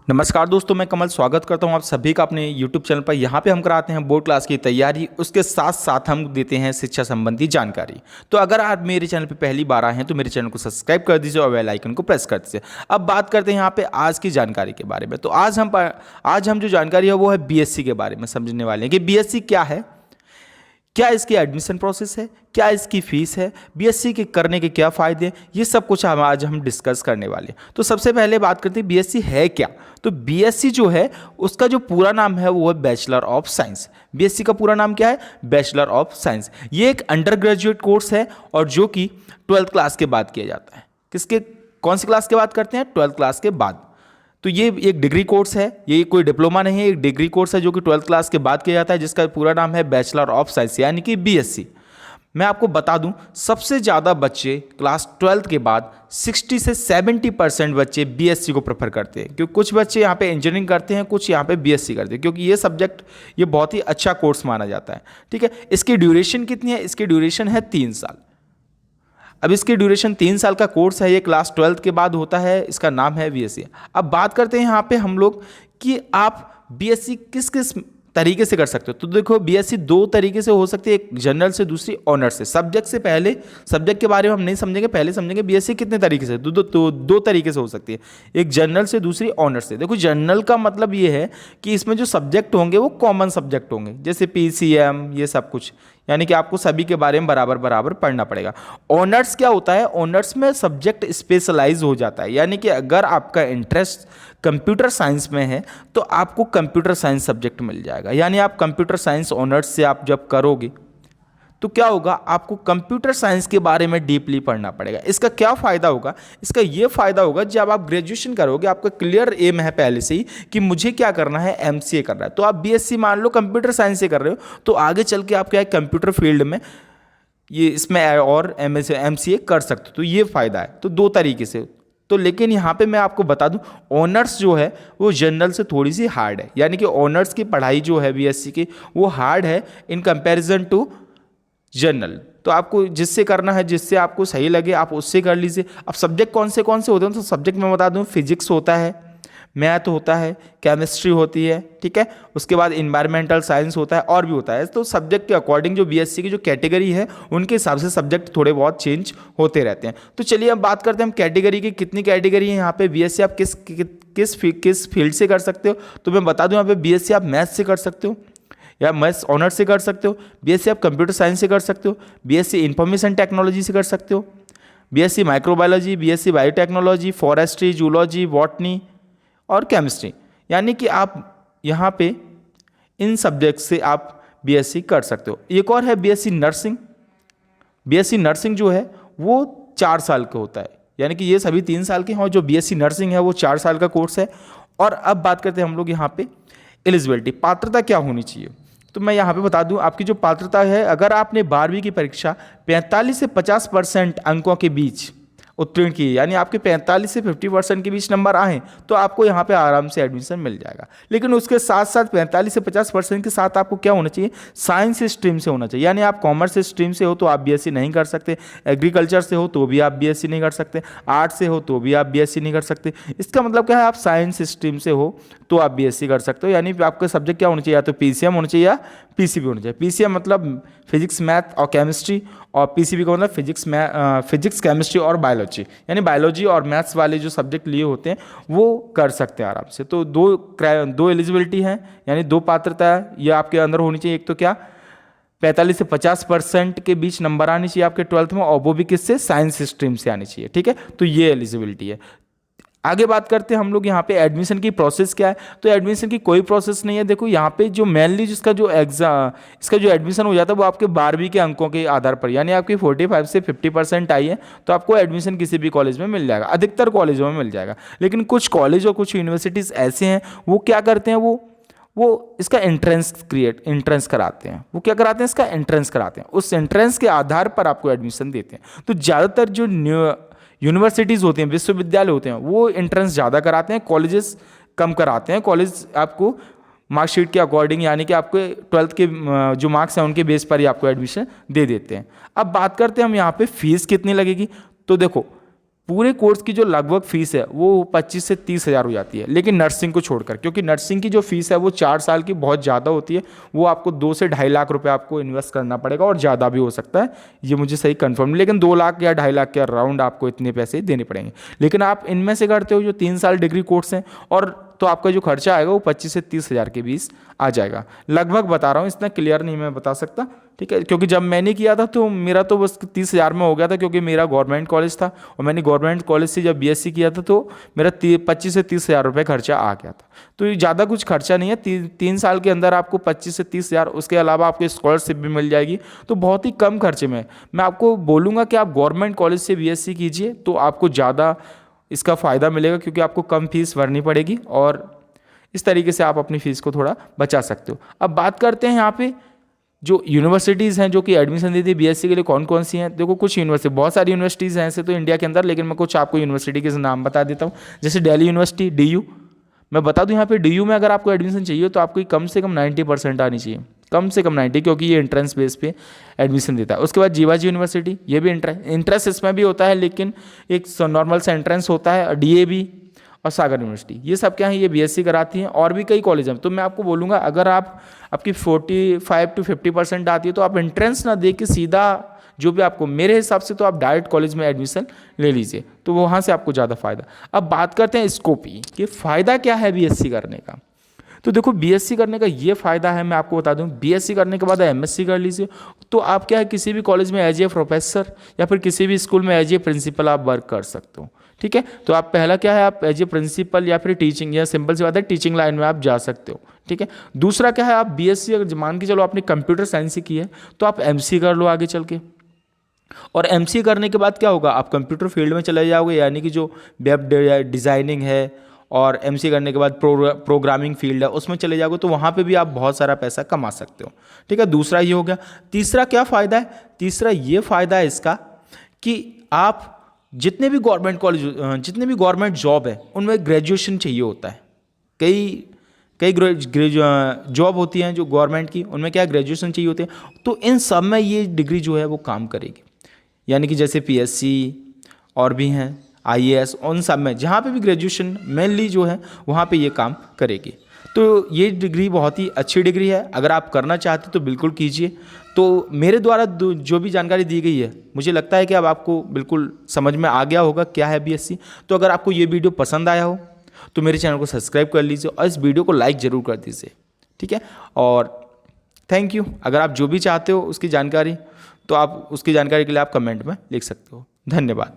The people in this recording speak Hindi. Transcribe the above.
नमस्कार दोस्तों, मैं कमल स्वागत करता हूं आप सभी का अपने YouTube चैनल पर। यहां पे हम कराते हैं बोर्ड क्लास की तैयारी, उसके साथ साथ हम देते हैं शिक्षा संबंधी जानकारी। तो अगर आप मेरे चैनल पे पहली बार आए हैं तो मेरे चैनल को सब्सक्राइब कर दीजिए और बेल आइकन को प्रेस कर दीजिए। अब बात करते हैं यहाँ पे आज की जानकारी के बारे में। तो आज हम जो जानकारी है वो है बीएससी के बारे में समझने वाले हैं कि बीएससी क्या है, क्या इसकी एडमिशन प्रोसेस है, क्या इसकी फीस है, बीएससी के करने के क्या फ़ायदे हैं, ये सब कुछ आज हम डिस्कस करने वाले हैं। तो सबसे पहले बात करते हैं बीएससी है क्या। तो बीएससी जो है उसका जो पूरा नाम है वो है बैचलर ऑफ साइंस। बीएससी का पूरा नाम क्या है? Bachelor of science. ये एक अंडर ग्रेजुएट कोर्स है और जो कि 12th क्लास के बाद किया जाता है। कौन सी क्लास के बाद करते हैं? 12th क्लास के बाद। तो ये एक डिग्री कोर्स है, ये कोई डिप्लोमा नहीं है, एक डिग्री कोर्स है जो कि 12th क्लास के बाद किया जाता है, जिसका पूरा नाम है बैचलर ऑफ साइंस यानी कि बीएससी। मैं आपको बता दूं, सबसे ज़्यादा बच्चे क्लास 12th के बाद 60 से 70% बच्चे बीएससी को प्रेफर करते हैं, क्योंकि कुछ बच्चे यहाँ पे इंजीनियरिंग करते हैं, कुछ यहाँ पे बीएससी करते हैं, क्योंकि ये सब्जेक्ट ये बहुत ही अच्छा कोर्स माना जाता है। ठीक है, इसकी ड्यूरेशन कितनी है? इसकी ड्यूरेशन है 3 साल। अब इसकी ड्यूरेशन 3 साल का कोर्स है, ये क्लास 12th के बाद होता है, इसका नाम है बीएससी। अब बात करते हैं यहाँ पे हम लोग कि आप बीएससी किस किस तरीके से कर सकते हो। तो देखो, बीएससी 2 तरीके से हो सकती है, एक जनरल से, दूसरी ऑनर्स से। सब्जेक्ट के बारे में हम नहीं समझेंगे, पहले समझेंगे बीएससी कितने तरीके से। दो तरीके से हो सकती है, एक जनरल से, दूसरी ऑनर्स से। देखो, जनरल का मतलब ये है कि इसमें जो सब्जेक्ट होंगे वो कॉमन सब्जेक्ट होंगे, जैसे पीसीएम, ये सब कुछ, यानी कि आपको सभी के बारे में बराबर बराबर पढ़ना पड़ेगा। ऑनर्स क्या होता है? ऑनर्स में सब्जेक्ट स्पेशलाइज हो जाता है, यानी कि अगर आपका इंटरेस्ट कंप्यूटर साइंस में है तो आपको कंप्यूटर साइंस सब्जेक्ट मिल जाएगा। यानी आप कंप्यूटर साइंस ऑनर्स से आप जब करोगे तो क्या होगा, आपको कंप्यूटर साइंस के बारे में डीपली पढ़ना पड़ेगा। इसका क्या फ़ायदा होगा? इसका ये फ़ायदा होगा, जब आप ग्रेजुएशन करोगे आपका क्लियर एम है पहले से ही कि मुझे क्या करना है, एमसीए करना है। तो आप बीएससी मान लो कंप्यूटर साइंस से कर रहे हो, तो आगे चल के आप क्या है, कंप्यूटर फील्ड में ये इसमें और एमसीए कर सकते हो। तो ये फ़ायदा है। तो 2 तरीके से। तो लेकिन यहाँ पे मैं आपको बता दूं, ऑनर्स जो है वो जनरल से थोड़ी सी हार्ड है, यानी कि ऑनर्स की पढ़ाई जो है बीएससी की वो हार्ड है इन कंपैरिजन टू जनरल। तो आपको जिससे करना है, जिससे आपको सही लगे आप उससे कर लीजिए। अब सब्जेक्ट कौन से होते हैं? तो सब्जेक्ट मैं बता दूं, फिजिक्स होता है, मैथ होता है, केमिस्ट्री होती है, ठीक है, उसके बाद इन्वायरमेंटल साइंस होता है और भी होता है। तो सब्जेक्ट के अकॉर्डिंग जो बीएससी की जो कैटेगरी है उनके हिसाब से सब्जेक्ट थोड़े बहुत चेंज होते रहते हैं। तो चलिए अब बात करते हैं हम कैटेगरी की। कितनी कैटेगरी है यहाँ पे बीएससी, आप किस फील्ड से कर सकते हो। तो मैं बता दूं, यहाँ पे बीएससी आप मैथ से कर सकते हो या मैथ्स ऑनर्स से कर सकते हो, बीएससी आप कंप्यूटर साइंस से कर सकते हो, बीएससी इंफॉर्मेशन टेक्नोलॉजी से कर सकते हो, BSc microbiology, BSc biotechnology, forestry, zoology, botany और केमिस्ट्री। यानी कि आप यहाँ पे इन सब्जेक्ट से आप बीएससी कर सकते हो। एक और है बीएससी नर्सिंग। बीएससी नर्सिंग जो है वो 4 साल का होता है, यानी कि ये सभी 3 साल के हैं और जो बीएससी नर्सिंग है वो 4 साल का कोर्स है। और अब बात करते हैं हम लोग यहाँ पे एलिजिबिलिटी, पात्रता क्या होनी चाहिए। तो मैं यहाँ पे बता दूं, आपकी जो पात्रता है, अगर आपने 12वीं की परीक्षा 45 से 50% अंकों के बीच उत्तीर्ण की, यानी आपके 45 से 50% के बीच नंबर आए, तो आपको यहाँ पे आराम से एडमिशन मिल जाएगा। लेकिन उसके साथ साथ 45 से 50% के साथ आपको क्या होना चाहिए, साइंस स्ट्रीम से होना चाहिए। यानी आप कॉमर्स स्ट्रीम से हो तो आप बीएससी नहीं कर सकते, एग्रीकल्चर से हो तो भी आप बीएससी नहीं कर सकते, आर्ट से हो तो भी आप बीएससी नहीं कर सकते। इसका मतलब क्या है, आप साइंस स्ट्रीम से हो तो आप बीएससी कर सकते हो। यानी आपका सब्जेक्ट क्या होना चाहिए, या तो पीसीएम होना चाहिए या पीसीबी होना चाहिए। पीसीएम मतलब फिजिक्स, मैथ और केमिस्ट्री, और पीसीबी का मतलब फिजिक्स, केमिस्ट्री और बायोलॉजी, यानी बायोलॉजी और मैथ्स वाले जो सब्जेक्ट लिए होते हैं वो कर सकते हैं आराम से। तो दो एलिजिबिलिटी हैं, यानी 2 पात्रता है, ये आपके अंदर होनी चाहिए। एक तो क्या, 45 से 50% के बीच नंबर आनी चाहिए आपके 12th में, और वो भी किससे, साइंस स्ट्रीम से आनी चाहिए। ठीक है, तो ये एलिजिबिलिटी है। आगे बात करते हैं हम लोग यहाँ पे एडमिशन की प्रोसेस क्या है। तो एडमिशन की कोई प्रोसेस नहीं है। देखो यहाँ पे जो मेनली इसका जो एडमिशन हो जाता है वो आपके 12वीं के अंकों के आधार पर, यानी आपकी 45 से 50% आई है तो आपको एडमिशन किसी भी कॉलेज में मिल जाएगा, अधिकतर कॉलेजों में मिल जाएगा। लेकिन कुछ कॉलेज और कुछ यूनिवर्सिटीज़ ऐसे हैं वो क्या करते हैं, वो इसका एंट्रेंस कराते हैं। वो क्या कराते हैं, इसका एंट्रेंस कराते हैं। उस एंट्रेंस के आधार पर आपको एडमिशन देते हैं। तो ज़्यादातर जो यूनिवर्सिटीज़ होते हैं, विश्वविद्यालय होते हैं, वो एंट्रेंस ज़्यादा कराते हैं, कॉलेजेस कम कराते हैं। कॉलेज आपको मार्कशीट के अकॉर्डिंग, यानी कि आपके 12th के जो मार्क्स हैं उनके बेस पर ही आपको एडमिशन दे देते हैं। अब बात करते हैं हम यहाँ पे फीस कितनी लगेगी। तो देखो, पूरे कोर्स की जो लगभग फीस है वो 25 से 30 हज़ार हो जाती है, लेकिन नर्सिंग को छोड़कर, क्योंकि नर्सिंग की जो फीस है वो 4 साल की बहुत ज़्यादा होती है। वो आपको 2 से 2.5 लाख रुपए आपको इन्वेस्ट करना पड़ेगा, और ज़्यादा भी हो सकता है, ये मुझे सही कंफर्म नहीं, लेकिन 2 लाख या 2.5 लाख के अराउंड आपको इतने पैसे देने पड़ेंगे। लेकिन आप इनमें से करते हो जो 3 साल डिग्री कोर्स हैं, और तो आपका जो खर्चा आएगा वो 25 से 30 हज़ार के बीच आ जाएगा। लगभग बता रहा हूँ, इतना क्लियर नहीं मैं बता सकता, ठीक है, क्योंकि जब मैंने किया था तो मेरा तो बस 30 हज़ार में हो गया था, क्योंकि मेरा गवर्नमेंट कॉलेज था, और मैंने गवर्नमेंट कॉलेज से जब बीएससी किया था तो मेरा 25 से 30 हज़ार रुपये खर्चा आ गया था। तो ये ज़्यादा कुछ खर्चा नहीं है, 3 साल के अंदर आपको 25 से 30 हज़ार, उसके अलावा आपको स्कॉलरशिप भी मिल जाएगी, तो बहुत ही कम खर्चे में। मैं आपको बोलूँगा कि आप गवर्नमेंट कॉलेज से बीएससी कीजिए, तो आपको ज़्यादा इसका फ़ायदा मिलेगा, क्योंकि आपको कम फीस भरनी पड़ेगी, और इस तरीके से आप अपनी फ़ीस को थोड़ा बचा सकते हो। अब बात करते हैं यहाँ पे जो यूनिवर्सिटीज़ हैं जो कि एडमिशन देती है बीएससी के लिए, कौन कौन सी हैं। देखो कुछ यूनिवर्सिटी, बहुत सारी यूनिवर्सिटीज़ हैं ऐसे तो इंडिया के अंदर, लेकिन मैं कुछ आपको यूनिवर्सिटी के नाम बता देता हूँ। जैसे दिल्ली यूनिवर्सिटी, डीयू, मैं बता दूं यहाँ पे डीयू में अगर आपको एडमिशन चाहिए तो आपको कम से कम 90% आनी चाहिए, कम से कम 90, क्योंकि ये एंट्रेंस बेस पे एडमिशन देता है। उसके बाद जीवाजी यूनिवर्सिटी, ये भी इंट्रेंस इसमें भी होता है, लेकिन एक नॉर्मल सा एंट्रेंस होता है। डीएवी और सागर यूनिवर्सिटी, ये सब क्या है, ये बीएससी कराती हैं, और भी कई कॉलेज हैं। तो मैं आपको बोलूँगा अगर आपकी 45 to 50% आती है तो आप एंट्रेंस ना दे के सीधा जो भी आपको, मेरे हिसाब से तो आप डायरेक्ट कॉलेज में एडमिशन ले लीजिए, तो वहाँ से आपको ज़्यादा फायदा। अब बात करते हैं स्कोप कि फ़ायदा क्या है बीएससी करने का। तो देखो बीएससी करने का ये फ़ायदा है, मैं आपको बता दूं, बीएससी करने के बाद एमएससी कर लीजिए, तो आप क्या है किसी भी कॉलेज में एज ए प्रोफेसर या फिर किसी भी स्कूल में एज ए प्रिंसिपल आप वर्क कर सकते हो, ठीक है। तो आप पहला क्या है, आप एज ए प्रिंसिपल या फिर टीचिंग, या सिंपल सी बात है टीचिंग लाइन में आप जा सकते हो, ठीक है। दूसरा क्या है, आप बीएससी अगर मान के चलो आपने कंप्यूटर साइंस की है तो आप एमसी कर लो आगे चल के, और एमसी करने के बाद क्या होगा, आप कंप्यूटर फील्ड में चले जाओगे, यानी कि जो वेब डिज़ाइनिंग है, और एमसी करने के बाद प्रोग्रामिंग फील्ड है उसमें चले जाओगे, तो वहाँ पे भी आप बहुत सारा पैसा कमा सकते हो, ठीक है। दूसरा ये हो गया। तीसरा क्या फ़ायदा है, तीसरा ये फ़ायदा है इसका कि आप जितने भी गवर्नमेंट कॉलेज, जितने भी गवर्नमेंट जॉब है उनमें ग्रेजुएशन चाहिए होता है। कई जॉब होती हैं जो गवर्नमेंट की, उनमें क्या ग्रेजुएशन चाहिए होते हैं, तो इन सब में ये डिग्री जो है वो काम करेगी। यानी कि जैसे पीएससी और भी हैं, आईएएस, उन सब में जहाँ पे भी ग्रेजुएशन मेनली जो है वहाँ पे ये काम करेगी। तो ये डिग्री बहुत ही अच्छी डिग्री है, अगर आप करना चाहते तो बिल्कुल कीजिए। तो मेरे द्वारा जो भी जानकारी दी गई है, मुझे लगता है कि अब आपको बिल्कुल समझ में आ गया होगा क्या है बीएससी। तो अगर आपको ये वीडियो पसंद आया हो तो मेरे चैनल को सब्सक्राइब कर लीजिए, और इस वीडियो को लाइक ज़रूर कर दीजिए, ठीक है। और थैंक यू। अगर आप जो भी चाहते हो उसकी जानकारी, तो आप उसकी जानकारी के लिए आप कमेंट में लिख सकते हो। धन्यवाद।